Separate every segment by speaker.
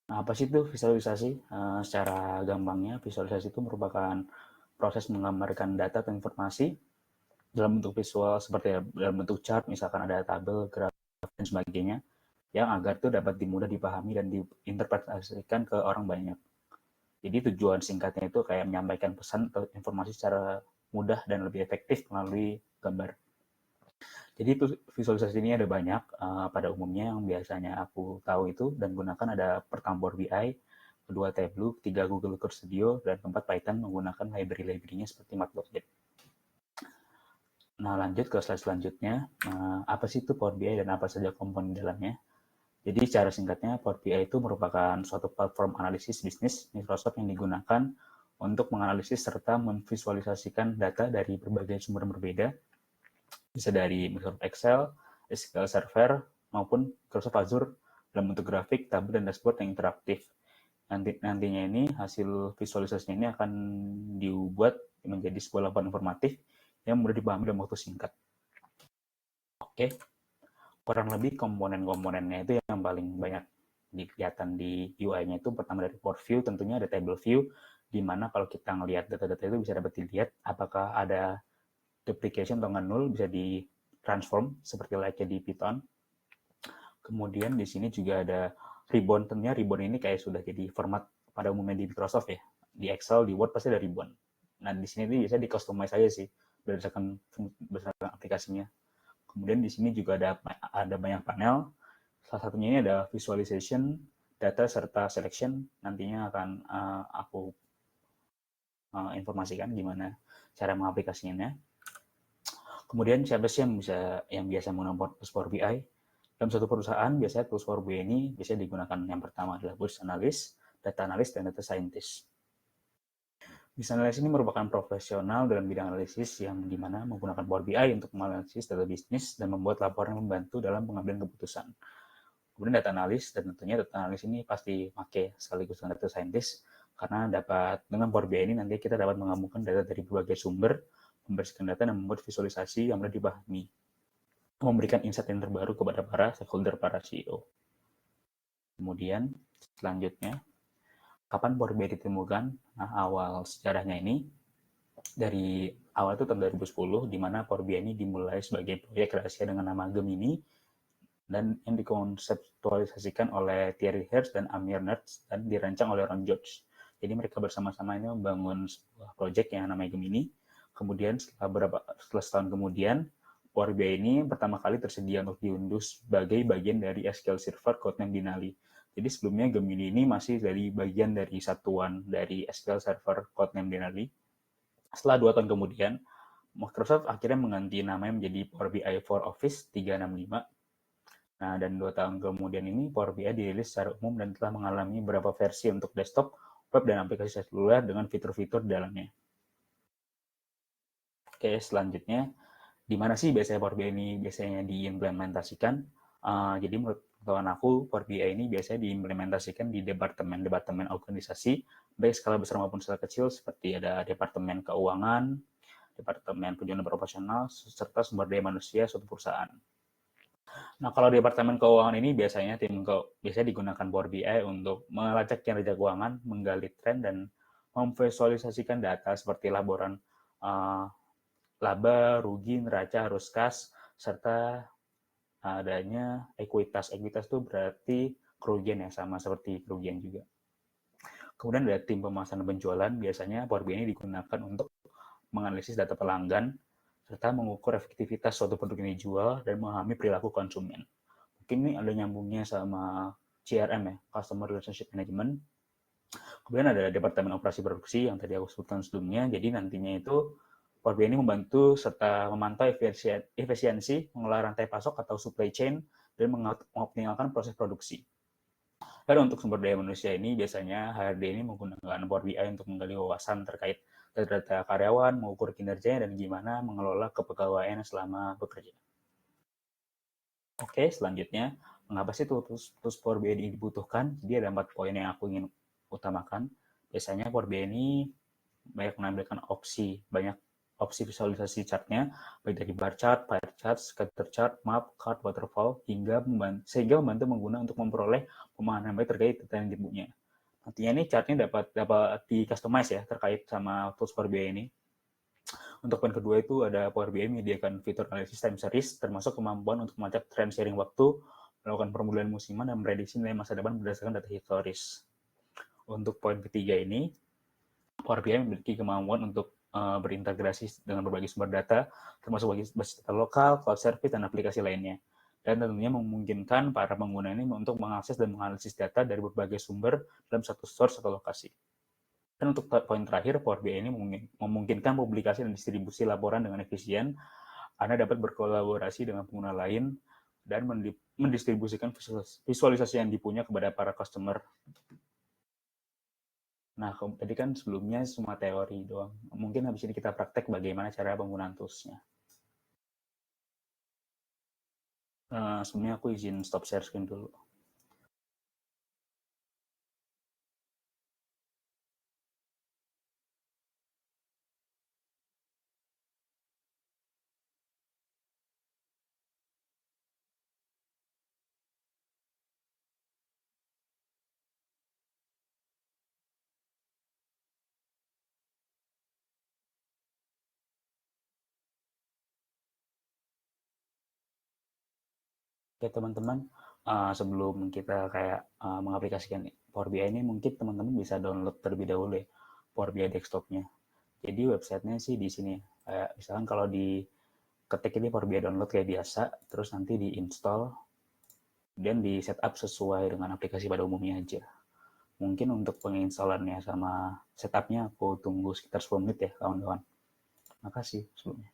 Speaker 1: Nah, apa sih itu visualisasi? Secara gampangnya, visualisasi itu merupakan proses menggambarkan data atau informasi dalam bentuk visual seperti dalam bentuk chart, misalkan ada tabel, grafik, dan sebagainya, yang agar itu dapat mudah dipahami dan diinterpretasikan ke orang banyak. Jadi tujuan singkatnya itu kayak menyampaikan pesan atau informasi secara mudah dan lebih efektif melalui gambar. Jadi visualisasi ini ada banyak pada umumnya yang biasanya aku tahu itu dan gunakan ada pertama Power BI, kedua Tableau, ketiga Google Looker Studio, dan keempat Python menggunakan library-library-nya seperti Matplotlib. Nah lanjut ke slide selanjutnya, apa sih itu Power BI dan apa saja komponen dalamnya? Jadi secara singkatnya Power BI itu merupakan suatu platform analisis bisnis Microsoft yang digunakan untuk menganalisis serta memvisualisasikan data dari berbagai sumber berbeda, bisa dari Microsoft Excel, SQL Server, maupun Microsoft Azure dalam bentuk grafik, tabel, dan dashboard yang interaktif. Nantinya ini hasil visualisasinya ini akan dibuat menjadi sebuah laporan informatif yang mudah dipahami dalam waktu singkat. Oke, kurang lebih komponen-komponennya itu yang paling banyak kelihatan di UI-nya itu pertama dari Power View, tentunya ada Table View, di mana kalau kita ngelihat data-data itu bisa dapat dilihat apakah ada duplication atau null, bisa di transform seperti like di Python. Kemudian di sini juga ada ribbon, tentunya ribbon ini kayak sudah jadi format pada umumnya di Microsoft ya. Di Excel, di Word pasti ada ribbon. Nah di sini bisa di customize aja sih berdasarkan aplikasinya. Kemudian di sini juga ada banyak panel. Salah satunya ini ada visualization, data serta selection. Nantinya akan aku informasikan gimana cara mengaplikasinya. Kemudian siapa sih yang biasa menggunakan Power BI? Dalam satu perusahaan, biasanya tools Power BI ini biasanya digunakan yang pertama adalah business analyst, data analyst, dan data scientist. Business analyst ini merupakan profesional dalam bidang analisis yang dimana menggunakan Power BI untuk menganalisis data bisnis dan membuat laporan yang membantu dalam pengambilan keputusan. Kemudian data analis, dan tentunya data analis ini pasti pakai sekaligus dengan data scientist, karena dengan Power BI ini nanti kita dapat menggabungkan data dari berbagai sumber, membersihkan data, dan membuat visualisasi yang mudah dipahami, memberikan insight yang terbaru kepada para stakeholder, para CEO. Kemudian selanjutnya, kapan Power BI ditemukan? Nah, awal sejarahnya ini dari awal itu tahun 2010, di mana Power BI ini dimulai sebagai proyek rahasia dengan nama Gemini, dan yang dikonseptualisasikan oleh Thierry Hertz dan Amir Nertz dan dirancang oleh Ron George. Jadi mereka bersama-sama ini membangun sebuah proyek yang namanya Gemini. Kemudian setelah setahun kemudian, Power BI ini pertama kali tersedia untuk diunduh sebagai bagian dari SQL Server Codename Denali. Jadi sebelumnya Gemini ini masih dari bagian dari satuan dari SQL Server Codename Denali. Setelah 2 tahun kemudian, Microsoft akhirnya mengganti namanya menjadi Power BI for Office 365. Nah, dan 2 tahun kemudian ini Power BI dirilis secara umum dan telah mengalami beberapa versi untuk desktop, web, dan aplikasi seluler dengan fitur-fitur di dalamnya. Oke, selanjutnya, di mana sih biasanya Power BI ini biasanya diimplementasikan? Jadi menurut pengetahuan aku, Power BI ini biasanya diimplementasikan di departemen-departemen organisasi, baik skala besar maupun skala kecil, seperti ada departemen keuangan, departemen penjualan operasional, serta sumber daya manusia suatu perusahaan. Nah, kalau di departemen keuangan ini biasanya digunakan Power BI untuk melacak kinerja keuangan, menggali tren, dan memvisualisasikan data seperti laporan laba, rugi, neraca, arus kas, serta adanya ekuitas. Ekuitas itu berarti kerugian ya, sama seperti kerugian juga. Kemudian ada tim pemasaran penjualan, biasanya Power BI ini digunakan untuk menganalisis data pelanggan, serta mengukur efektivitas suatu produk yang dijual dan memahami perilaku konsumen. Mungkin ini ada nyambungnya sama CRM ya, Customer Relationship Management. Kemudian ada Departemen Operasi Produksi yang tadi aku sebutkan sebelumnya. Jadi nantinya itu Power BI ini membantu serta memantau efisiensi, mengelola rantai pasok atau supply chain, dan mengoptimalkan proses produksi. Dan untuk sumber daya manusia ini biasanya HRD ini menggunakan Power BI untuk menggali wawasan terkait data karyawan, mengukur kinerjanya, dan gimana mengelola kepegawaian selama bekerja. Oke, selanjutnya, mengapa sih tools Power BI ini dibutuhkan? Jadi ada 4 poin yang aku ingin utamakan. Biasanya Power BI ini banyak menampilkan opsi, banyak opsi visualisasi chartnya, baik dari bar chart, pie chart, scatter chart, map, card, waterfall, sehingga membantu pengguna untuk memperoleh pemahaman baik terkait data yang dipunya. Nantinya ini chartnya dapat di customize ya terkait sama tools Power BI ini. Untuk poin kedua itu ada Power BI menyediakan fitur analisis time series, termasuk kemampuan untuk melacak trend sharing waktu, melakukan permodalan musiman, dan memprediksi nilai masa depan berdasarkan data historis. Untuk poin ketiga ini, Power BI memiliki kemampuan untuk berintegrasi dengan berbagai sumber data, termasuk basis data lokal, cloud service, dan aplikasi lainnya. Dan tentunya memungkinkan para pengguna ini untuk mengakses dan menganalisis data dari berbagai sumber dalam satu source atau lokasi. Dan untuk poin terakhir, Power BI ini memungkinkan publikasi dan distribusi laporan dengan efisien. Anda dapat berkolaborasi dengan pengguna lain dan mendistribusikan visualisasi yang dipunya kepada para customer. Nah, tadi kan sebelumnya semua teori doang. Mungkin habis ini kita praktek bagaimana cara penggunaan tools-nya. Sebelumnya aku izin stop share screen dulu. Oke teman-teman, sebelum kita kayak mengaplikasikan Power BI ini, mungkin teman-teman bisa download terlebih dahulu ya Power BI desktopnya. Jadi websitenya sih di sini. Kayak misalkan kalau di ketik ini Power BI download kayak biasa, terus nanti diinstal dan di setup sesuai dengan aplikasi pada umumnya aja. Mungkin untuk penginstalannya sama setupnya aku tunggu sekitar 10 menit ya kawan-kawan. Makasih sebelumnya.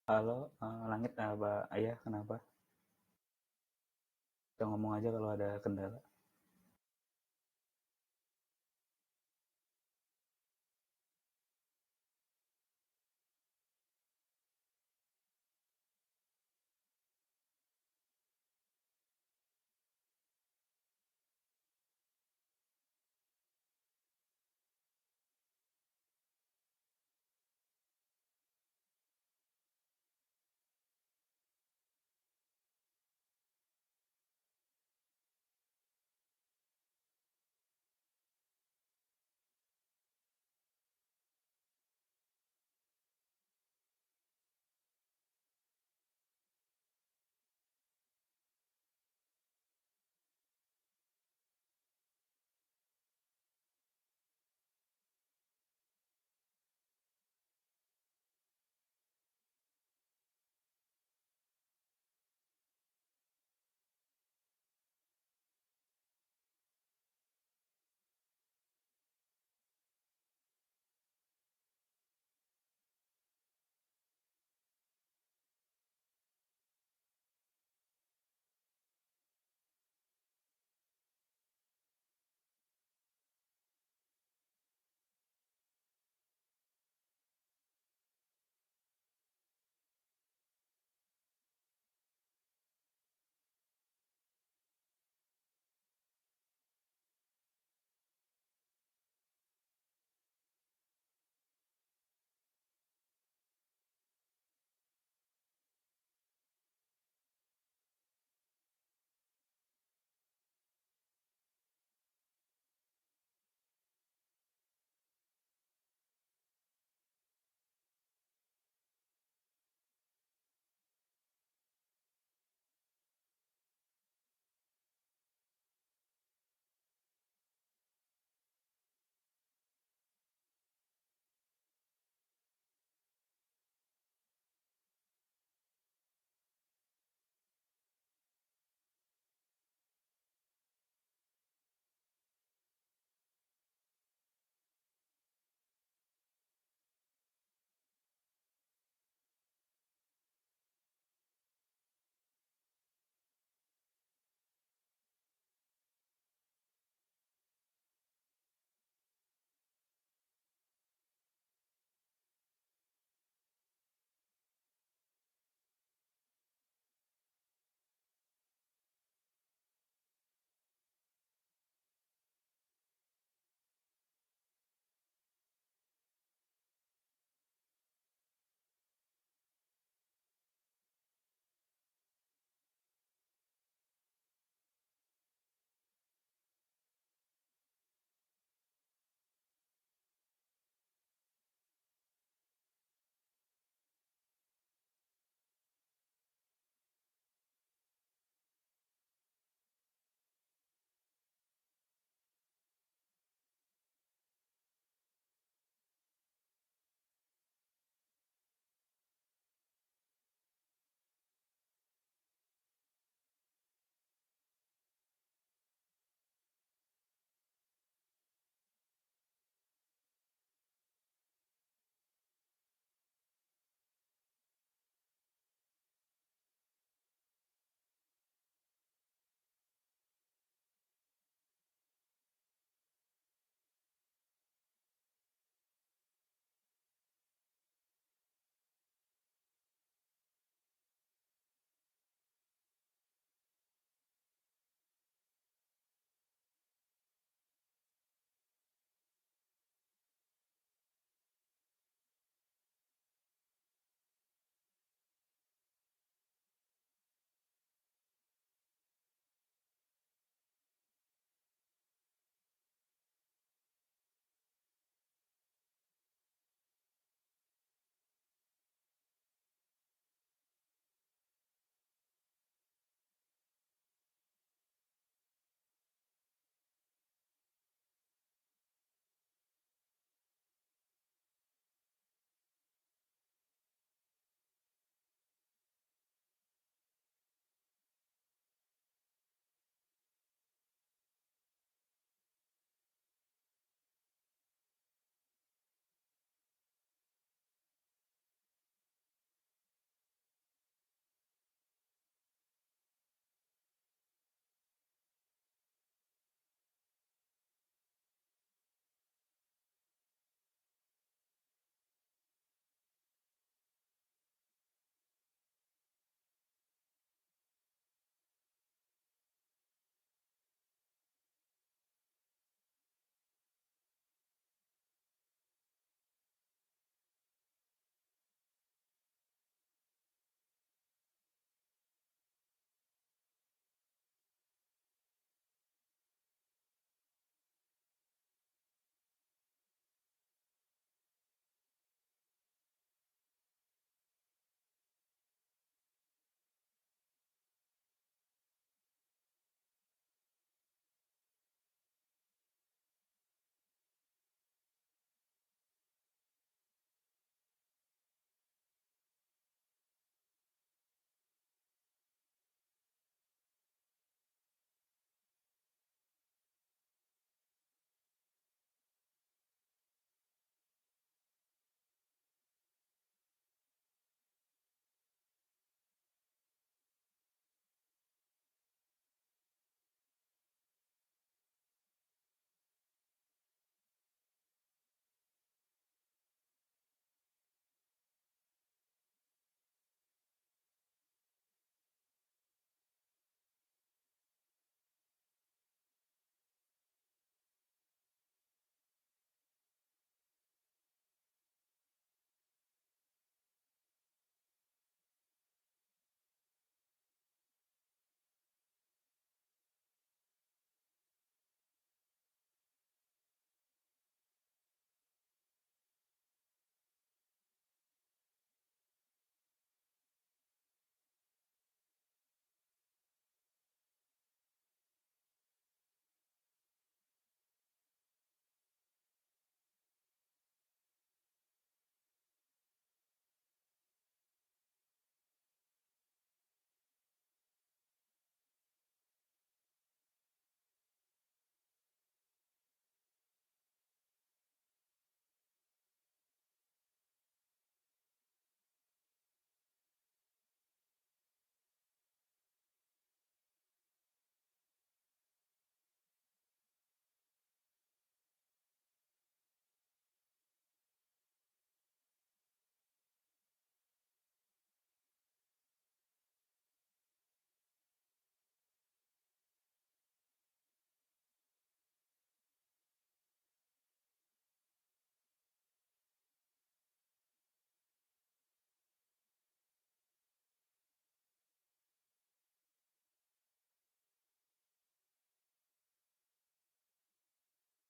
Speaker 1: Halo, Langit, Ayah, kenapa? Kita ngomong aja kalau ada kendala.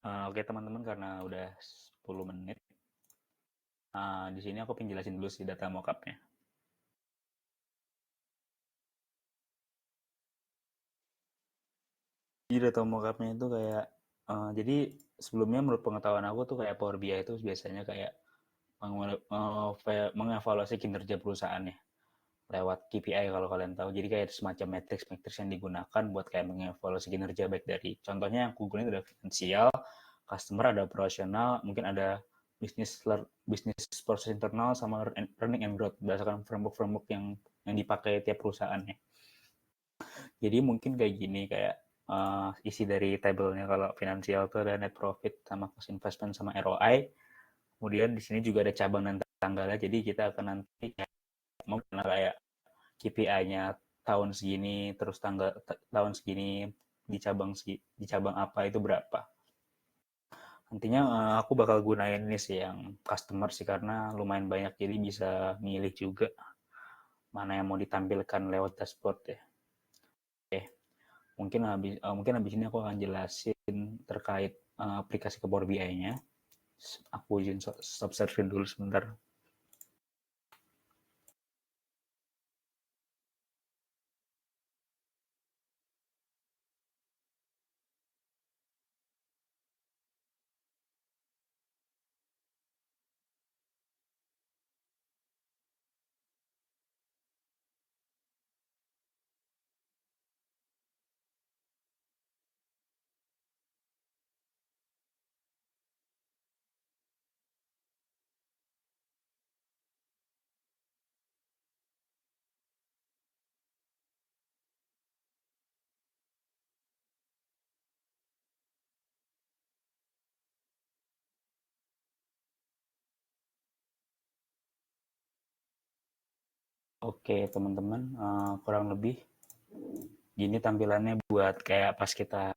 Speaker 1: Oke teman-teman, karena udah 10 menit, di sini aku pengen jelasin dulu sih data mockupnya. Jadi data mockupnya itu kayak, jadi sebelumnya menurut pengetahuan aku tuh kayak Power BI itu biasanya kayak mengevaluasi kinerja perusahaannya lewat KPI kalau kalian tahu. Jadi kayak semacam matrix yang digunakan buat kayak mengevaluasi kinerja, baik dari contohnya yang aku gunain ada finansial, customer, ada operasional, mungkin ada bisnis proses internal, sama learning and growth berdasarkan framework yang dipakai tiap perusahaannya. Jadi mungkin kayak gini, kayak isi dari tabelnya, kalau finansial tuh ada net profit sama cost investment sama ROI. Kemudian di sini juga ada cabang dan tanggalnya. Jadi kita akan nanti mau kayak KPI-nya tahun segini, terus tahun segini di cabang apa itu berapa. Nantinya aku bakal gunain ini sih yang customer sih, karena lumayan banyak, jadi bisa milih juga mana yang mau ditampilkan lewat dashboard ya. Oke, mungkin habis ini aku akan jelasin terkait aplikasi ke Power BI-nya. Aku izin stop sharing dulu sebentar. Oke teman-teman, kurang lebih gini tampilannya buat kayak pas kita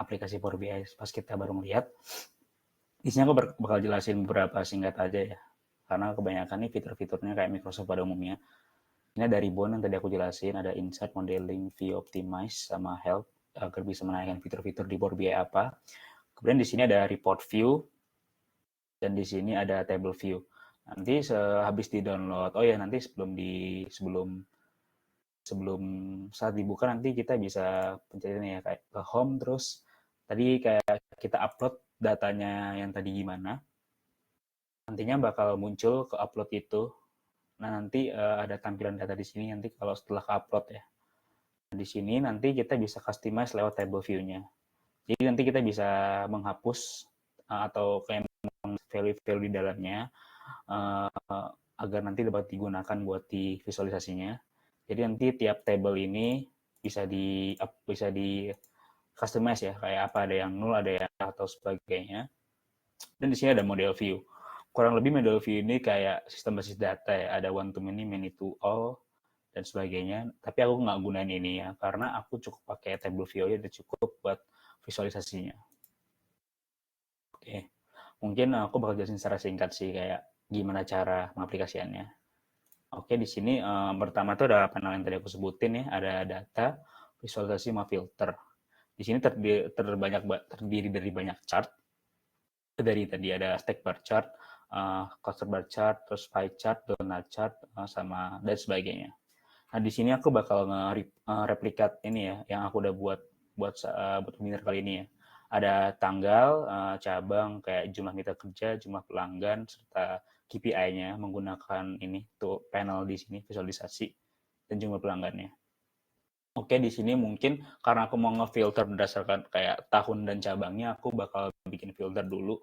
Speaker 1: aplikasi Power BI, pas kita baru melihat. Di sini aku bakal jelasin beberapa singkat aja ya, karena kebanyakan nih fitur-fiturnya kayak Microsoft pada umumnya. Ini ada ribbon yang tadi aku jelasin, ada Insight, Modeling, View, Optimize, sama Help, agar bisa menaikkan fitur-fitur di Power BI apa. Kemudian di sini ada Report View, dan di sini ada Table View. Nanti habis di download, oh ya nanti sebelum sebelum saat dibuka nanti kita bisa pencet ini ya, kayak ke home, terus tadi kayak kita upload datanya yang tadi gimana, nantinya bakal muncul ke upload itu. Nah nanti ada tampilan data di sini nanti kalau setelah ke upload ya. Nah, di sini nanti kita bisa customize lewat table view-nya. Jadi nanti kita bisa menghapus atau kayak value-value di dalamnya, uh, agar nanti dapat digunakan buat di visualisasinya. Jadi nanti tiap table ini bisa di customize ya, kayak apa, ada yang null, ada yang atau sebagainya. Dan di sini ada model view. Kurang lebih model view ini kayak sistem basis data ya, ada one to many, many to all, dan sebagainya. Tapi aku nggak gunain ini ya, karena aku cukup pakai table view aja, udah cukup buat visualisasinya. Oke, mungkin aku bakal jelasin secara singkat sih kayak gimana cara mengaplikasiannya. Oke, di sini pertama tuh ada panel yang tadi aku sebutin ya, ada data, visualisasi, sama filter. Di sini terdiri dari banyak chart. Dari tadi ada stack bar chart, cluster bar chart, terus pie chart, donut chart, sama dan sebagainya. Nah, di sini aku bakal nge-replikat ini ya, yang aku udah buat webinar kali ini ya. Ada tanggal, cabang, kayak jumlah mitra kerja, jumlah pelanggan, serta KPI-nya menggunakan ini tuh panel di sini, visualisasi, dan jumlah pelanggannya. Oke, di sini mungkin karena aku mau ngefilter berdasarkan kayak tahun dan cabangnya, aku bakal bikin filter dulu.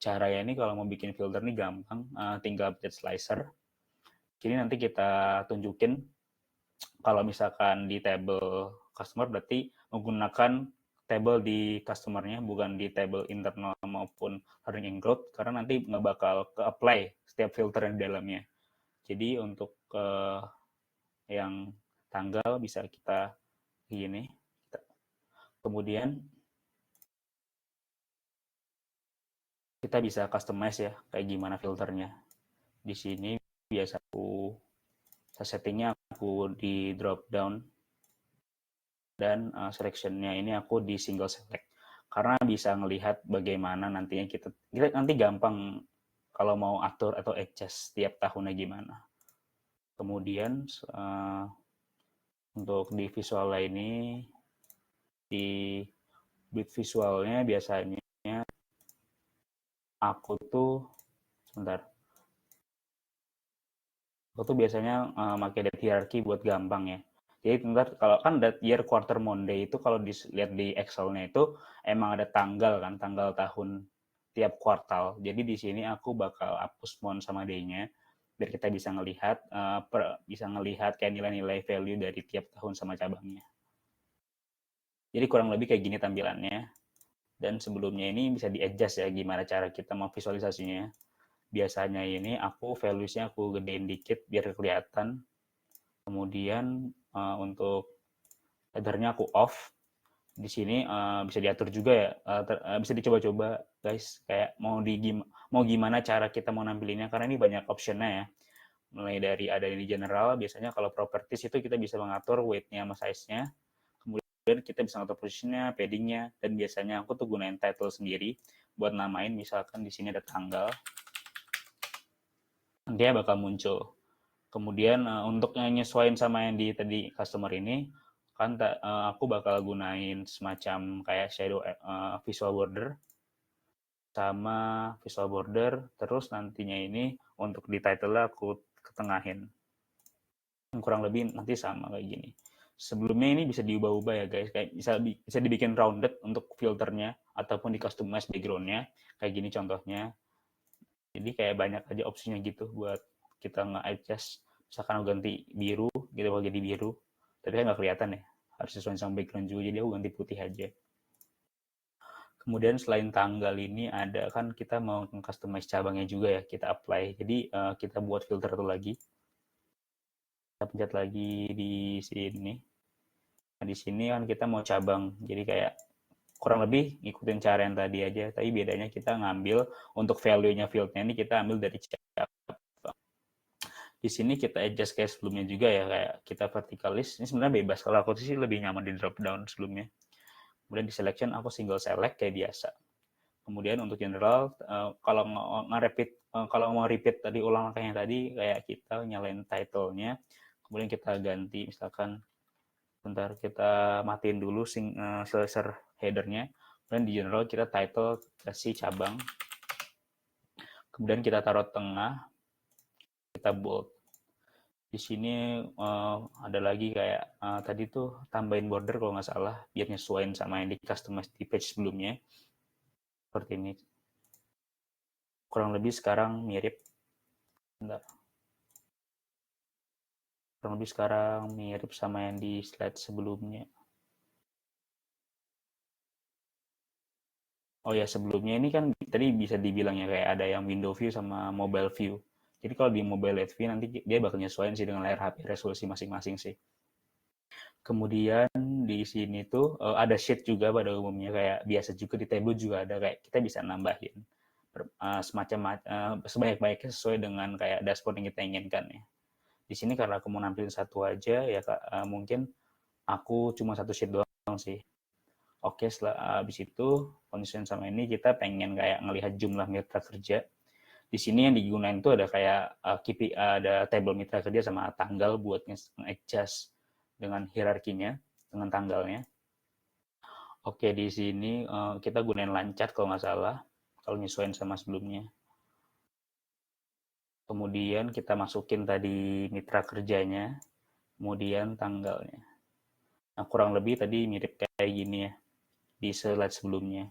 Speaker 1: Caranya ini kalau mau bikin filter ini gampang, tinggal pencet slicer. Jadi nanti kita tunjukin kalau misalkan di table customer berarti menggunakan table di customernya, bukan di table internal maupun learning and growth, karena nanti nggak bakal ke apply setiap filter yang di dalamnya. Jadi untuk yang tanggal bisa kita gini. Kemudian kita bisa customize ya kayak gimana filternya. Di sini biasa aku settingnya aku di drop down, dan selectionnya ini aku di single select. karena bisa ngelihat bagaimana nantinya kita nanti gampang kalau mau atur atau adjust tiap tahunnya gimana. Kemudian untuk di visual ini, di bit visualnya biasanya aku tuh sebentar aku tuh biasanya pakai date hierarchy buat gampang ya. Jadi sebentar, kalau kan date year quarter Monday itu kalau dilihat di Excel-nya itu emang ada tanggal kan, tanggal tahun tiap kuartal. Jadi di sini aku bakal hapus month sama day-nya biar kita bisa ngelihat bisa ngelihat kayak nilai-nilai value dari tiap tahun sama cabangnya. Jadi kurang lebih kayak gini tampilannya. Dan sebelumnya ini bisa di-adjust ya gimana cara kita mau visualisasinya. Biasanya ini aku values-nya aku gedein dikit biar kelihatan. Kemudian untuk header-nya aku off. Di sini bisa diatur juga ya, bisa dicoba-coba guys, kayak mau gimana cara kita mau nampilinnya, karena ini banyak option-nya ya. Mulai dari ada di general, biasanya kalau properties itu kita bisa mengatur weight-nya sama size-nya. Kemudian kita bisa ngatur position-nya, padding-nya, dan biasanya aku tuh gunain title sendiri buat namain, misalkan di sini ada tanggal, dia bakal muncul. Kemudian untuk nyesuaiin sama yang di tadi customer ini, kan aku bakal gunain semacam kayak shadow visual border sama visual border, terus nantinya ini untuk di title aku ketengahin. Kurang lebih nanti sama kayak gini. Sebelumnya ini bisa diubah-ubah ya guys, kayak bisa dibikin rounded untuk filternya ataupun di customize backgroundnya kayak gini contohnya. Jadi kayak banyak aja opsinya gitu buat kita nge-adjust. Misalkan aku ganti biru, gitu kalau jadi biru, tapi kan nggak kelihatan ya, harus sesuai sama background juga, jadi aku ganti putih aja. Kemudian selain tanggal ini ada kan kita mau customize cabangnya juga ya, kita apply. Jadi kita buat filter tuh lagi. Kita pencet lagi di sini. Nah, di sini kan kita mau cabang. Jadi kayak kurang lebih ngikutin cara yang tadi aja, tapi bedanya kita ngambil untuk value-nya field-nya ini kita ambil dari cabang. Di sini kita adjust kayak sebelumnya juga ya, kayak kita verticalis. Ini sebenarnya bebas, kalau aku sih lebih nyaman di drop down sebelumnya. Kemudian di selection aku single select kayak biasa. Kemudian untuk general, kalau kalau mau repeat tadi ulang langkahnya tadi, kayak kita nyalain title-nya, kemudian kita ganti, misalkan bentar kita matiin dulu slicer header-nya, kemudian di general kita title kasih cabang, kemudian kita taruh tengah, kita bold. Di sini ada lagi kayak tadi tuh tambahin border kalau nggak salah biar nyesuaiin sama yang di customize di page sebelumnya. Seperti ini. Kurang lebih sekarang mirip. Bentar. Kurang lebih sekarang mirip sama yang di slide sebelumnya. Oh ya, sebelumnya ini kan tadi bisa dibilang ya kayak ada yang window view sama mobile view. Jadi kalau di mobile view nanti dia bakal nyesuaiin sih dengan layar HP resolusi masing-masing sih. Kemudian di sini tuh ada sheet juga pada umumnya, kayak biasa juga di table juga ada, kayak kita bisa nambahin semacam sebanyak-banyaknya sesuai dengan kayak dashboard yang kita inginkan ya. Di sini karena aku mau nampilin satu aja ya mungkin aku cuma satu sheet doang sih. Oke, setelah habis itu concern sama ini kita pengen kayak ngelihat jumlah mitra kerja. Di sini yang digunakan itu ada kayak ada table mitra kerja sama tanggal buat nge-adjust dengan hierarkinya, dengan tanggalnya. Oke, di sini kita gunain lancat kalau nggak salah, kalau nyesuaiin sama sebelumnya. Kemudian kita masukin tadi mitra kerjanya, kemudian tanggalnya. Nah, kurang lebih tadi mirip kayak gini ya, di slide sebelumnya.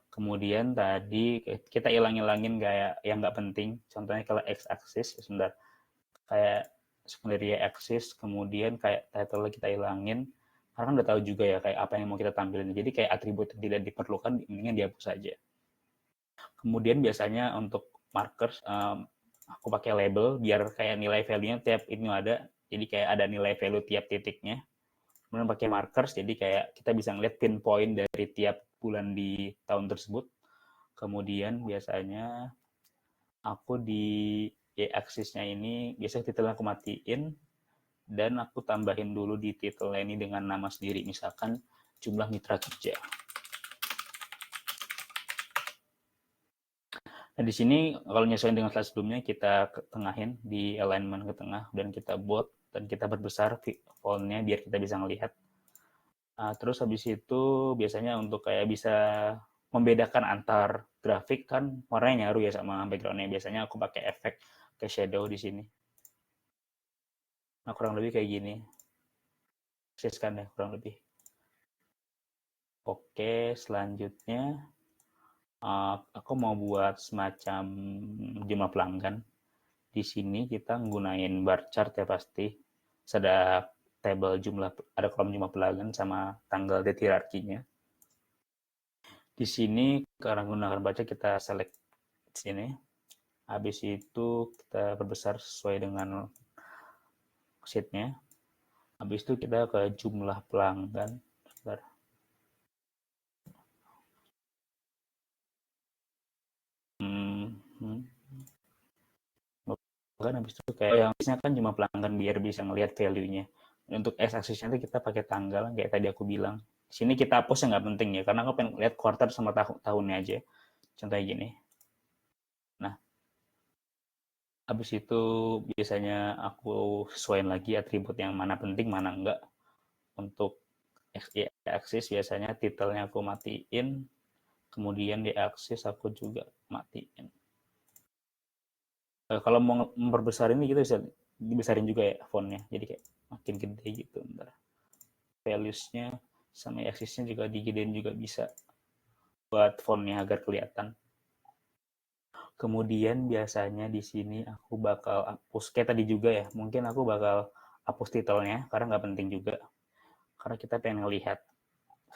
Speaker 1: Kemudian tadi kita hilang-hilangin kayak yang nggak penting, contohnya kalau x-axis, sebentar, kayak secondary axis, kemudian kayak title kita hilangin, karena kan udah tahu juga ya kayak apa yang mau kita tampilin, jadi kayak atribut yang tidak diperlukan mendingan dihapus saja. Kemudian biasanya untuk markers aku pakai label biar kayak nilai value-nya tiap ini ada, jadi kayak ada nilai value tiap titiknya. Kemudian pakai markers, jadi kayak kita bisa ngeliat pinpoint dari tiap bulan di tahun tersebut. Kemudian biasanya aku di y-axis-nya ini biasanya title aku matiin dan aku tambahin dulu di title ini dengan nama sendiri, misalkan jumlah mitra kerja. Nah, di sini kalau nyesuaiin dengan slide sebelumnya, kita tengahin di alignment ke tengah, dan kita bold, dan kita perbesar fontnya biar kita bisa ngelihat. Terus habis itu biasanya untuk kayak bisa membedakan antar grafik kan warnanya nyaru ya sama backgroundnya. Biasanya aku pakai efek ke shadow di sini. Nah, kurang lebih kayak gini. Siskan ya kurang lebih. Oke, selanjutnya aku mau buat semacam jumlah pelanggan. Di sini kita menggunakan bar chart ya pasti. Ada table jumlah, ada kolom jumlah pelanggan sama tanggal date hierarkinya. Di sini karena menggunakan bar chart kita select di sini. Habis itu kita perbesar sesuai dengan sheet-nya. Habis itu kita ke jumlah pelanggan. Sebentar. Kan habis itu kayak yang biasanya kan cuma pelanggan biar bisa ngelihat value-nya. Untuk x-axis-nya itu kita pakai tanggal kayak tadi aku bilang. Di sini kita hapus yang nggak penting ya, karena aku pengen lihat quarter sama tahunnya aja. Contohnya gini. Nah, habis itu biasanya aku sesuaiin lagi atribut yang mana penting, mana enggak. Untuk x-axis biasanya titelnya aku matiin, kemudian di axis aku juga matiin. Kalau mau memperbesar ini kita bisa dibesarin juga ya fontnya, jadi kayak makin gede gitu. Ntar values-nya sama axis-nya juga digedein juga bisa buat fontnya agar kelihatan. Kemudian biasanya di sini aku bakal hapus kayak tadi juga ya, mungkin aku bakal hapus titelnya karena nggak penting juga, karena kita pengen ngelihat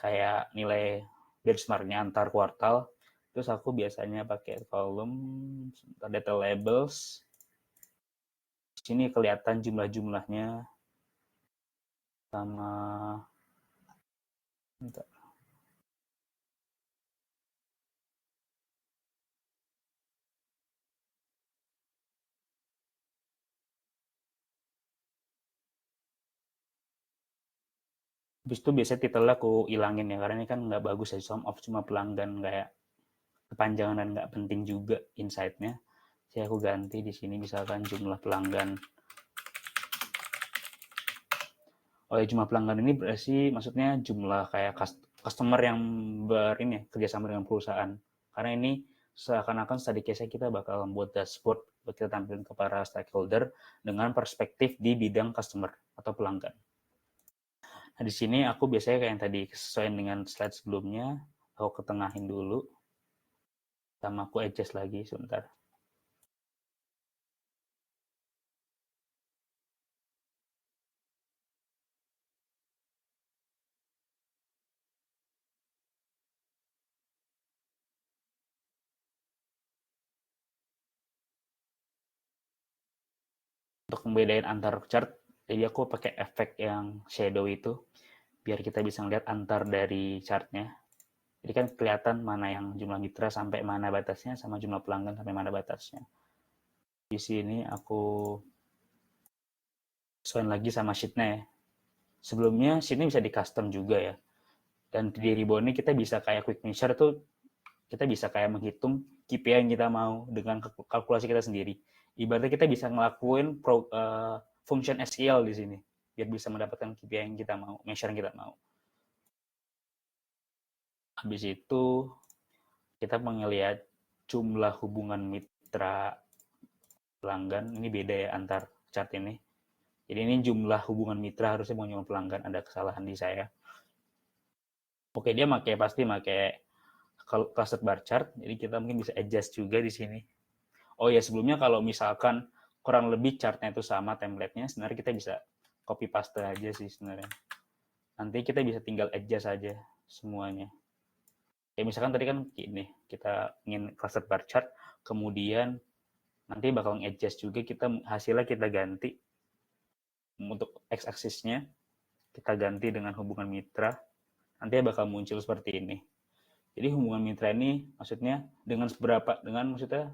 Speaker 1: kayak nilai benchmarknya antar kuartal. Terus aku biasanya pakai column data labels. Di sini kelihatan jumlah-jumlahnya sama habis itu biasanya titelnya aku ilangin ya, karena ini kan nggak bagus ya, sum of cuma pelanggan, kayak kepanjangan dan nggak penting juga insight-nya. Jadi aku ganti di sini misalkan jumlah pelanggan. Oh ya, jumlah pelanggan ini berarti maksudnya jumlah kayak customer yang ini kerjasama dengan perusahaan. Karena ini seakan-akan study case kita bakal membuat dashboard buat kita tampilkan ke para stakeholder dengan perspektif di bidang customer atau pelanggan. Nah, di sini aku biasanya kayak yang tadi sesuai dengan slide sebelumnya, aku ketengahin dulu, sama aku adjust lagi sebentar. Untuk membedain antar chart, jadi aku pakai efek yang shadow itu, biar kita bisa ngeliat antar dari chartnya. Jadi kan kelihatan mana yang jumlah mitra sampai mana batasnya, sama jumlah pelanggan sampai mana batasnya. Di sini aku sesuaiin lagi sama sheet-nya ya. Sebelumnya sheet-nya bisa di custom juga ya. Dan di ribbon ini kita bisa kayak quick measure tuh, kita bisa kayak menghitung KPI yang kita mau dengan kalkulasi kita sendiri. Ibaratnya kita bisa ngelakuin function SQL di sini biar bisa mendapatkan KPI yang kita mau, measure yang kita mau. Habis itu kita melihat jumlah hubungan mitra pelanggan, ini beda ya antar chart ini. Jadi ini jumlah hubungan mitra, harusnya mau jumlah pelanggan, ada kesalahan di saya. Oke, dia pasti pakai cluster bar chart, jadi kita mungkin bisa adjust juga di sini. Oh ya, sebelumnya kalau misalkan kurang lebih chartnya itu sama template-nya, sebenarnya kita bisa copy paste aja sih sebenarnya. Nanti kita bisa tinggal adjust aja semuanya. Ya misalkan tadi kan gini, kita ingin cluster bar chart, kemudian nanti bakal nge-adjust juga, kita hasilnya kita ganti. Untuk x-axisnya kita ganti dengan hubungan mitra, nanti bakal muncul seperti ini. Jadi hubungan mitra ini maksudnya dengan maksudnya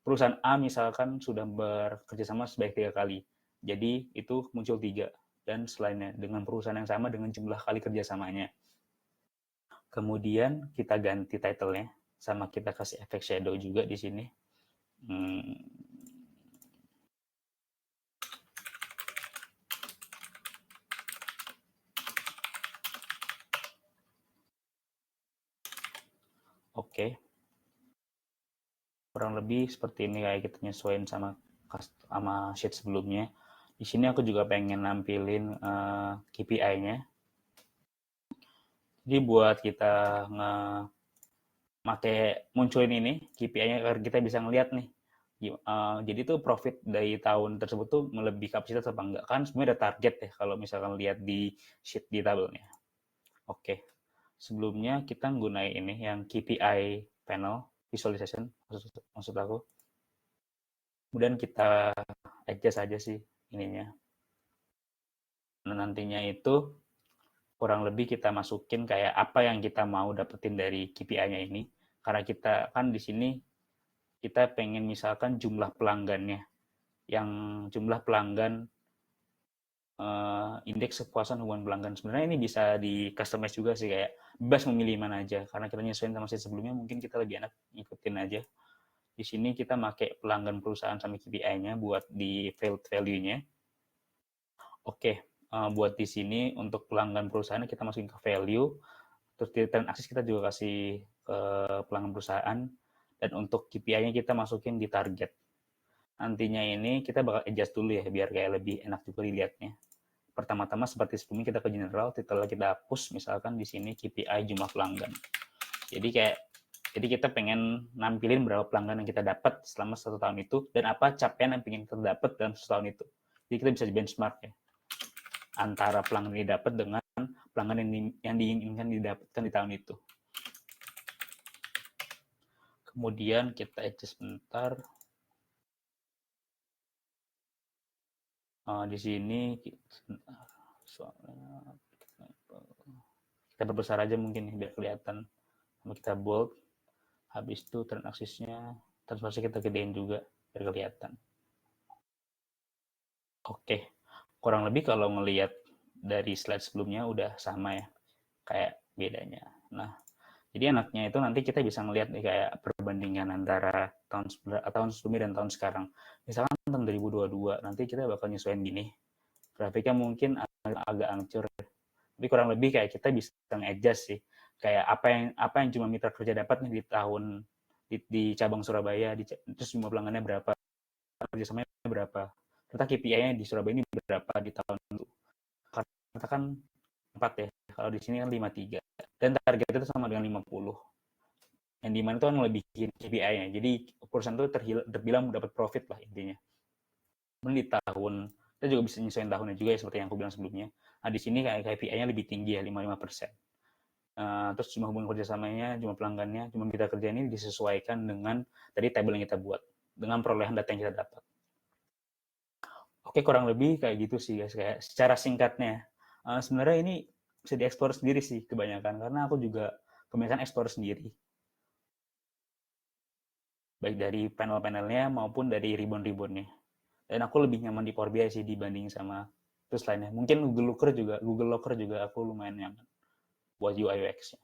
Speaker 1: perusahaan A misalkan sudah bekerja sama sebanyak 3 kali. Jadi itu muncul 3, dan selainnya dengan perusahaan yang sama dengan jumlah kali kerjasamanya. Kemudian kita ganti title-nya. sama kita kasih efek shadow juga di sini. Oke. Kurang lebih seperti ini kayak kita nyesuaiin sama sheet sebelumnya. Di sini aku juga pengen nampilin KPI-nya. Jadi buat kita munculin ini KPI-nya agar kita bisa ngeliat nih. Jadi tuh profit dari tahun tersebut tuh melebihi kapasitas apa enggak, kan sebenarnya ada target ya kalau misalkan lihat di sheet di tabelnya. Oke, sebelumnya kita menggunakan ini yang KPI panel visualization maksud aku. Kemudian kita adjust aja sih ininya. Nah, nantinya itu kurang lebih kita masukin kayak apa yang kita mau dapetin dari KPI-nya ini. Karena kita kan di sini kita pengen misalkan jumlah pelanggannya, yang jumlah pelanggan indeks kepuasan hubungan pelanggan. Sebenarnya ini bisa di customize juga sih, kayak bebas memilih mana aja. Karena kita nyesuaiin sama sih sebelumnya, mungkin kita lebih enak ngikutin aja. Di sini kita pakai pelanggan perusahaan sama KPI-nya buat di value-nya. Oke, buat di sini untuk pelanggan perusahaan kita masukin ke value, terus di return akses kita juga kasih ke pelanggan perusahaan, dan untuk KPI-nya kita masukin di target. Nantinya ini kita bakal adjust dulu ya, biar kayak lebih enak juga dilihatnya. Pertama-tama seperti sebelumnya kita ke general, setelah kita hapus misalkan di sini KPI jumlah pelanggan. Jadi kita pengen nampilin berapa pelanggan yang kita dapat selama 1 tahun itu, dan apa capaian yang pengen kita dapat dalam 1 tahun itu. Jadi kita bisa benchmark ya, antara pelanggan yang didapat dengan pelanggan yang diinginkan didapatkan di tahun itu. Kemudian kita adjust bentar. Di sini kita perbesar aja mungkin biar kelihatan. Kita bold. Habis itu turn axis-nya transparansi kita gedein juga biar kelihatan. Oke, kurang lebih kalau ngelihat dari slide sebelumnya udah sama ya, kayak bedanya. Nah, jadi enaknya itu nanti kita bisa ngelihat nih kayak perbandingan antara tahun sebelumnya dan tahun sekarang. Misalkan tahun 2022, nanti kita bakal nyesuaiin gini. Grafiknya mungkin agak ancur, tapi kurang lebih kayak kita bisa nge-adjust sih. Kayak apa yang cuma mitra kerja dapat nih di tahun di cabang Surabaya, terus jumlah pelanggannya berapa, kerjasamanya berapa, ternyata KPI-nya di Surabaya ini berapa di tahun itu. Karena kan 4 ya, kalau di sini kan 53. Dan target itu sama dengan 50. Yang dimana itu kan melebihi KPI-nya. Jadi perusahaan itu terbilang dapat profit lah intinya. Kemudian di tahun, kita juga bisa nyesuaiin tahunnya juga ya, seperti yang aku bilang sebelumnya. Nah, di sini kayak KPI-nya lebih tinggi ya, 55%. Terus jumlah hubungan kerjasamanya, jumlah pelanggannya, jumlah mitra kerja ini disesuaikan dengan tadi tabel yang kita buat, dengan perolehan data yang kita dapat. Oke, kurang lebih kayak gitu sih guys, kayak secara singkatnya. Sebenarnya ini bisa dieksplor sendiri sih kebanyakan, karena aku juga kebanyakan eksplor sendiri. Baik dari panel-panelnya maupun dari ribbon-ribbonnya. Dan aku lebih nyaman di Power BI sih dibanding sama terus lainnya. Mungkin Google Locker juga aku lumayan nyaman buat UI UX-nya.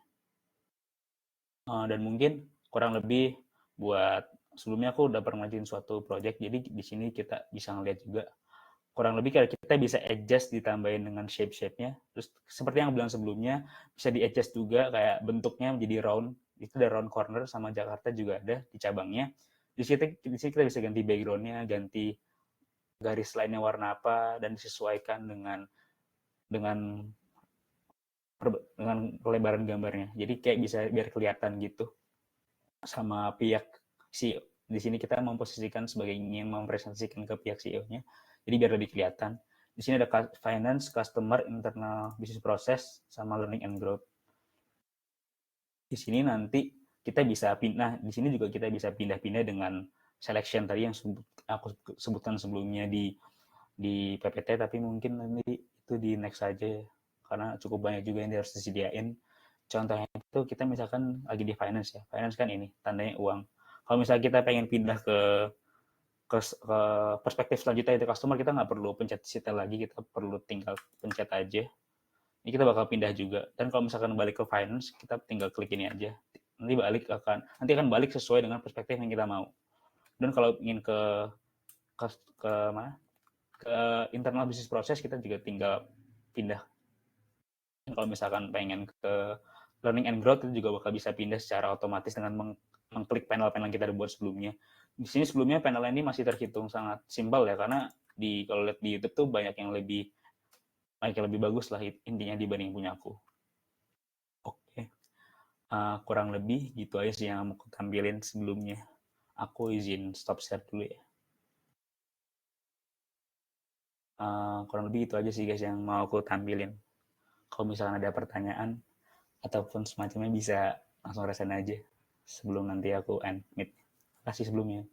Speaker 1: Dan mungkin kurang lebih buat sebelumnya aku udah pernah ngajuin suatu project, jadi di sini kita bisa ngeliat juga kurang lebih kayak kita bisa adjust ditambahin dengan shape-nya. Terus seperti yang aku bilang sebelumnya, bisa di-adjust juga kayak bentuknya menjadi round. Itu ada round corner, sama Jakarta juga ada di cabangnya. Di sini kita bisa ganti background-nya, ganti garis lainnya warna apa, dan disesuaikan dengan pelebaran gambarnya. Jadi kayak bisa biar kelihatan gitu. Sama pihak CEO. Di sini kita memposisikan sebagai ingin mempresentasikan ke pihak CEO-nya. Jadi biar lebih kelihatan. Di sini ada finance, customer, internal business process, sama learning and growth. Di sini nanti kita bisa pindah. Di sini juga kita bisa pindah-pindah dengan selection tadi yang aku sebutkan sebelumnya di PPT, tapi mungkin nanti itu di next saja ya, karena cukup banyak juga yang harus disediain. Contohnya itu kita misalkan lagi di finance ya, finance kan ini tandanya uang. Kalau misalnya kita pengen pindah ke perspektif selanjutnya itu customer, kita nggak perlu pencet detail lagi, kita perlu tinggal pencet aja. Ini kita bakal pindah juga. Dan kalau misalkan balik ke finance, kita tinggal klik ini aja, nanti akan balik sesuai dengan perspektif yang kita mau. Dan kalau ingin ke mana? Ke internal bisnis proses, kita juga tinggal pindah. Kalau misalkan pengen ke learning and growth, itu juga bakal bisa pindah secara otomatis dengan mengklik panel-panel yang kita udah buat sebelumnya. Di sini sebelumnya panel ini masih terhitung sangat simpel ya, karena kalau lihat di YouTube tuh banyak yang lebih bagus lah intinya dibanding punya aku. Oke, kurang lebih gitu aja sih yang mau aku tampilin sebelumnya. Aku izin stop share dulu ya. Kurang lebih itu aja sih guys yang mau aku tampilin. Kalau misalkan ada pertanyaan ataupun semacamnya bisa langsung rasain aja sebelum nanti aku end meet. Kasih sebelumnya.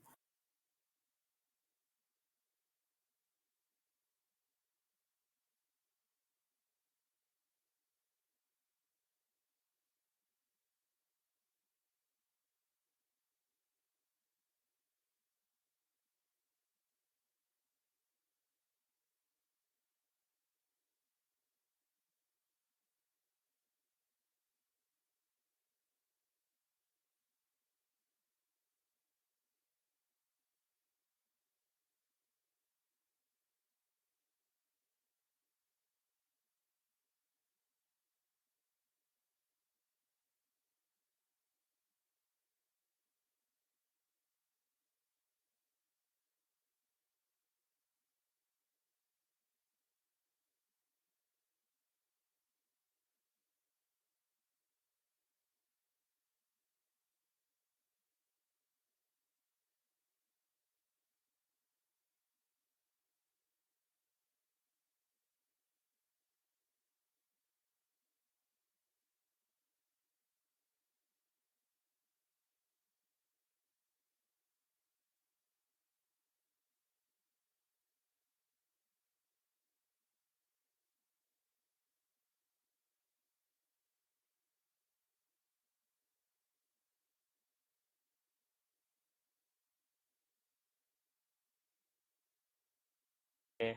Speaker 1: Oke,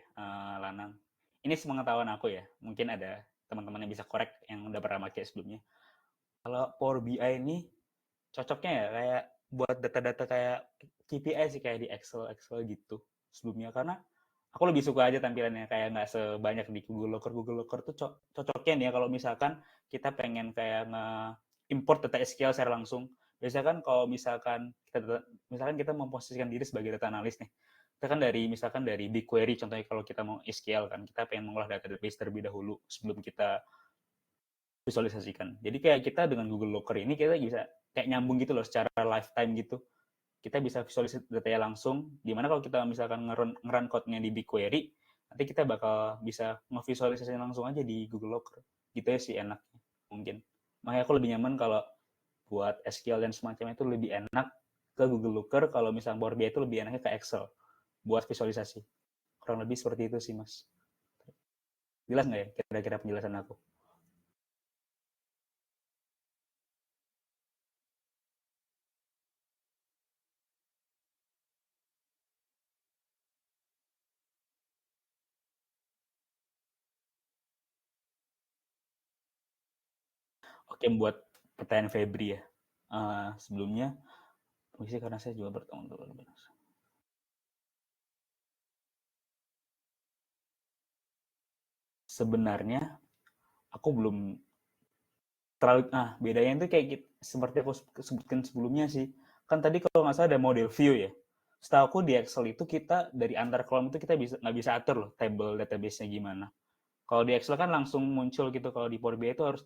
Speaker 1: Lanang. Ini sepengetahuan aku ya. Mungkin ada teman-teman yang bisa korek yang udah pernah pakai sebelumnya. Kalau Power BI ini cocoknya ya kayak buat data-data kayak KPI sih, kayak di Excel gitu sebelumnya, karena aku lebih suka aja tampilannya kayak nggak sebanyak di Google Locker. Google Locker tuh cocoknya nih ya kalau misalkan kita pengen kayak nge-import data SQL secara langsung. Biasanya kan kalau misalkan kita memposisikan diri sebagai data analis nih, kita kan misalkan dari BigQuery contohnya, kalau kita mau SQL kan kita pengen mengolah database terlebih dahulu sebelum kita visualisasikan. Jadi kayak kita dengan Google Locker ini kita bisa kayak nyambung gitu loh secara lifetime gitu. Kita bisa visualisasi datanya langsung. Dimana kalau kita misalkan ngeran code-nya di BigQuery, nanti kita bakal bisa ngevisualisasi langsung aja di Google Locker. Gitu ya sih enaknya mungkin. Makanya aku lebih nyaman kalau buat SQL dan semacamnya itu lebih enak ke Google Looker. Kalau misalnya Power BI itu lebih enaknya ke Excel buat visualisasi. Kurang lebih seperti itu sih, Mas. Jelas nggak ya kira-kira penjelasan aku? Oke, buat pertanyaan Febri ya. Sebelumnya, mungkin karena saya juga bertanggung jawab. Sebenarnya aku belum terlalu, bedanya itu kayak gitu, seperti aku sebutkan sebelumnya sih. Kan tadi kalau nggak salah ada model view ya. Setahu aku di Excel itu kita dari antar kolom itu kita nggak bisa atur loh table database-nya gimana. Kalau di Excel kan langsung muncul gitu. Kalau di Power BI itu harus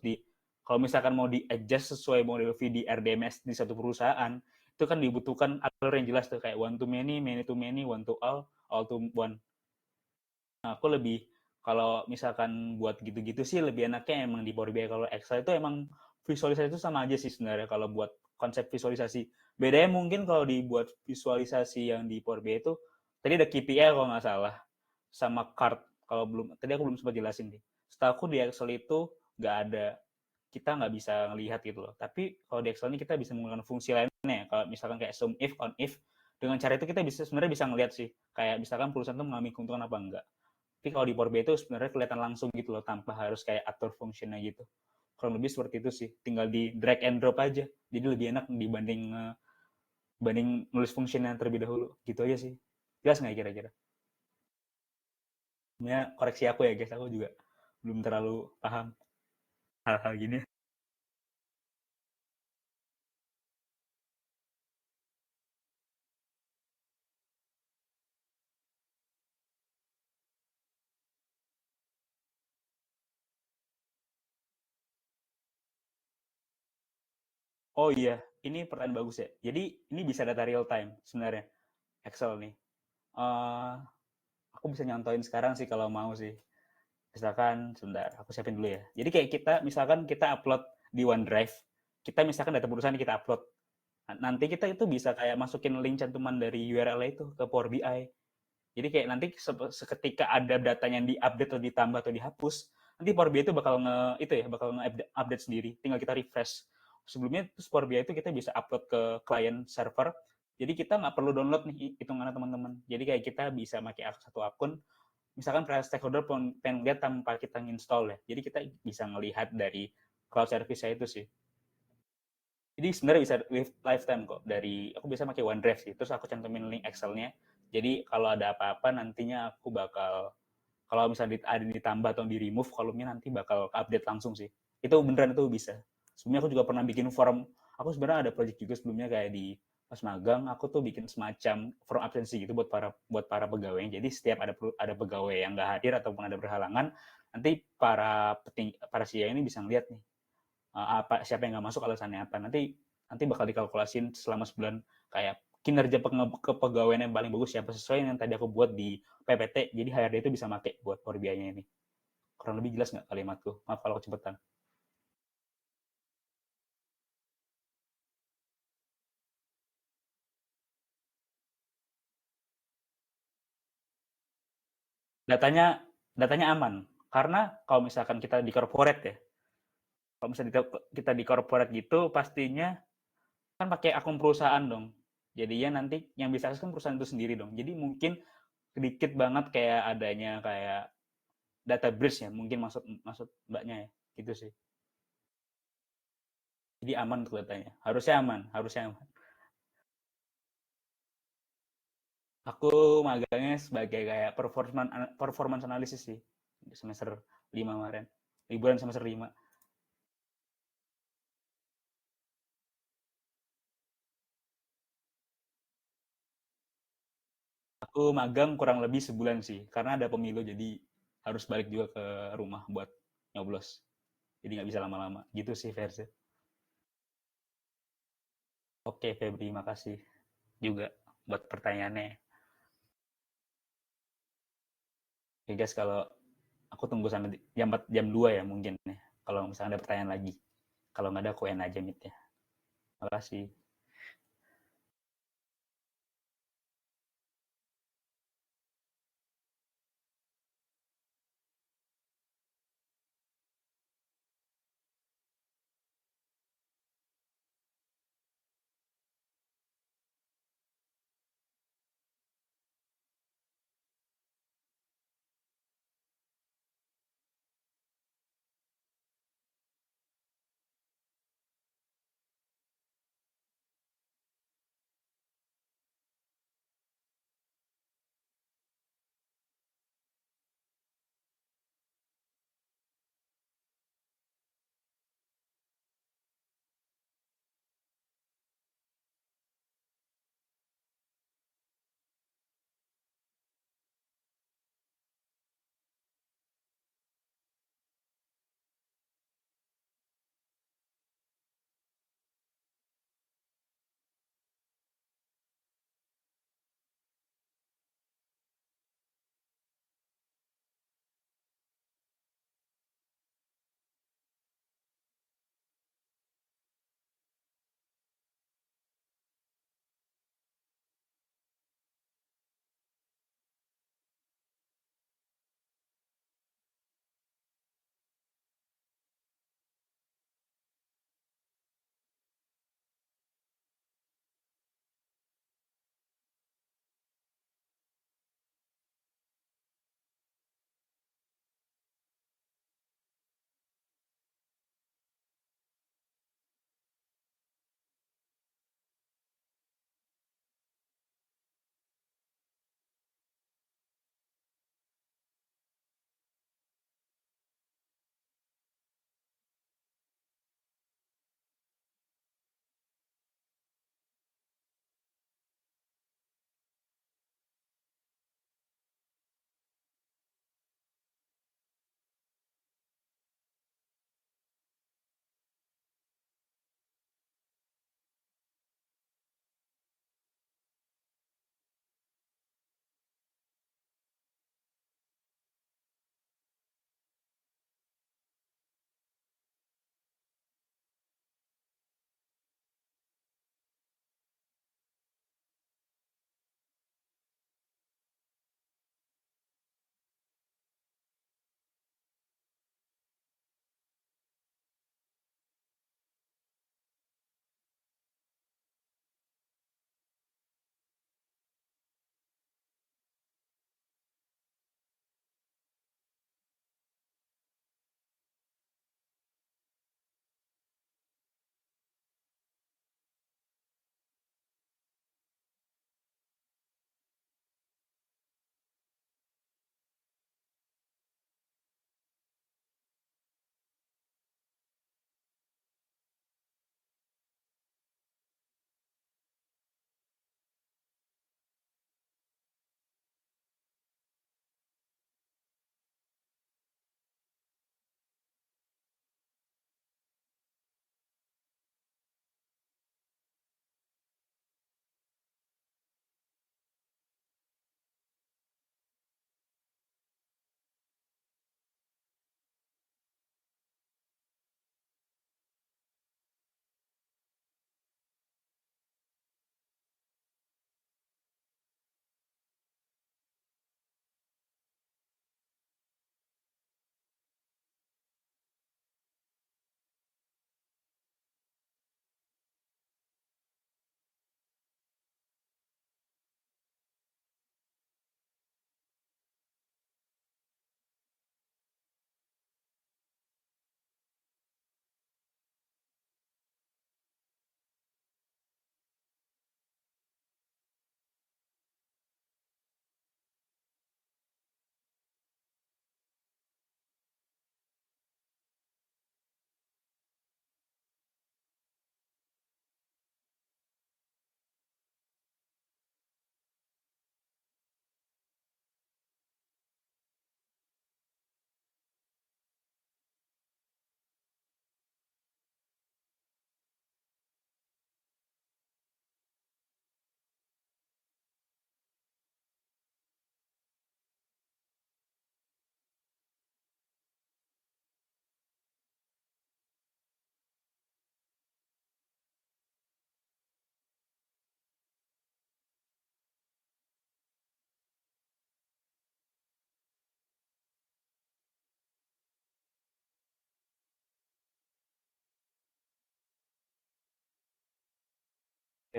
Speaker 1: kalau misalkan mau di adjust sesuai model view di RDMS di satu perusahaan, itu kan dibutuhkan alur yang jelas tuh kayak one to many, many to many, one to all to one. Nah, aku lebih kalau misalkan buat gitu-gitu sih lebih enaknya emang di Power BI. Kalau Excel itu emang visualisasi itu sama aja sih sebenarnya kalau buat konsep visualisasi. Bedanya mungkin kalau dibuat visualisasi yang di Power BI itu tadi ada KPI kalau nggak salah sama card. Kalau belum tadi aku belum sempat jelasin nih. Setahu aku di Excel itu nggak ada, kita nggak bisa ngelihat gitu loh. Tapi kalau di Excel ini kita bisa menggunakan fungsi lainnya. Kalau misalkan kayak sum if, on if, dengan cara itu kita sebenarnya bisa ngelihat sih kayak misalkan perusahaan itu mengalami keuntungan apa enggak. Tapi kalau di Power BI itu sebenarnya kelihatan langsung gitu loh tanpa harus kayak atur fungsinya gitu. Kurang lebih seperti itu sih. Tinggal di drag and drop aja. Jadi lebih enak dibanding banding nulis function yang terlebih dahulu. Gitu aja sih. Jelas nggak kira-kira? Sebenarnya koreksi aku ya guys, aku juga belum terlalu paham hal-hal gini. Oh iya, ini pertanyaan bagus ya. Jadi ini bisa data real time sebenarnya, Excel nih. Eh aku bisa nyontoin sekarang sih kalau mau sih. Misalkan, sebentar, aku siapin dulu ya. Jadi kayak kita, misalkan kita upload di OneDrive, kita misalkan data perusahaan kita upload. Nanti kita itu bisa kayak masukin link cantuman dari URL itu ke Power BI. Jadi kayak nanti seketika ada datanya yang diupdate atau ditambah atau dihapus, nanti Power BI itu bakal itu ya, bakal nge-update sendiri. Tinggal kita refresh. Sebelumnya itu Power BI itu kita bisa upload ke client server. Jadi kita nggak perlu download nih hitungannya teman-teman. Jadi kayak kita bisa pakai satu akun. Misalkan para stakeholder pengen lihat tanpa kita install ya. Jadi kita bisa ngelihat dari cloud service itu sih. Jadi sebenarnya bisa lifetime kok. Dari aku bisa pakai OneDrive sih. Terus aku cantumin link Excel-nya. Jadi kalau ada apa-apa nantinya aku bakal, kalau misalnya ada ditambah atau di remove kolomnya, nanti bakal update langsung sih. Itu beneran itu bisa. Sebelumnya aku juga pernah bikin form. Aku sebenarnya ada project juga sebelumnya kayak di pas magang, aku tuh bikin semacam form absensi gitu buat para pegawai. Jadi setiap ada pegawai yang nggak hadir ataupun ada berhalangan, nanti para CEO ini bisa ngeliat nih apa siapa yang nggak masuk alasannya apa. Nanti bakal dikalkulasin selama sebulan kayak kinerja kepegawaian yang paling bagus siapa sesuai yang tadi aku buat di PPT. Jadi HRD itu bisa pakai buat Power BI-nya ini. Kurang lebih jelas nggak kalimatku? Maaf kalau kecepatan. Datanya datanya aman karena kalau misalkan kita di corporate ya, kalau misalnya kita di corporate gitu pastinya kan pakai akun perusahaan dong. Jadinya nanti yang bisa akses kan perusahaan itu sendiri dong. Jadi mungkin sedikit banget kayak adanya kayak data breach ya, mungkin maksud maksud mbaknya ya, gitu sih. Jadi aman untuk datanya. Harusnya aman, harusnya aman. Aku magangnya sebagai kayak performance analysis sih semester 5 kemarin. Liburan semester 5. Aku magang kurang lebih sebulan sih, karena ada pemilu jadi harus balik juga ke rumah buat nyoblos. Jadi nggak bisa lama-lama. Gitu sih versi. Oke Febri, makasih juga buat pertanyaannya. Oke guys, kalau aku tunggu sampai jam 2 ya mungkin ya. Kalau misalnya ada pertanyaan lagi. Kalau nggak ada, aku end aja meet ya. Makasih.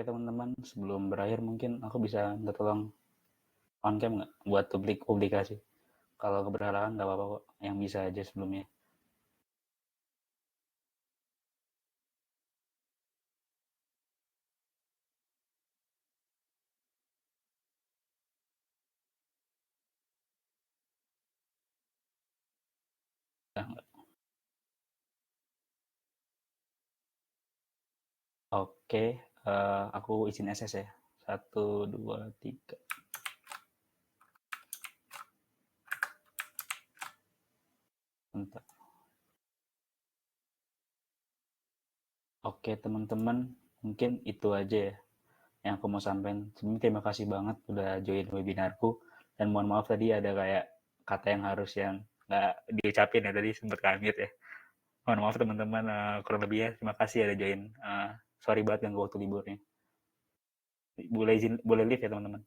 Speaker 1: Oke teman-teman, sebelum berakhir mungkin aku bisa minta tolong on cam nggak buat publikasi. Kalau keberhalangan nggak apa-apa kok, yang bisa aja sebelumnya. Nah, oke, aku izin SS ya. Satu, dua, tiga. Bentar. Oke teman-teman, mungkin itu aja ya yang aku mau sampaikan. Sebelumnya terima kasih banget udah join webinarku. Dan mohon maaf tadi ada kayak kata yang harus yang nggak diucapin ya, tadi sempat kamit ya. Mohon maaf teman-teman, kurang lebih ya. Terima kasih ada join. Sorry banget ganggu waktu liburnya. Boleh izin, boleh live ya teman-teman.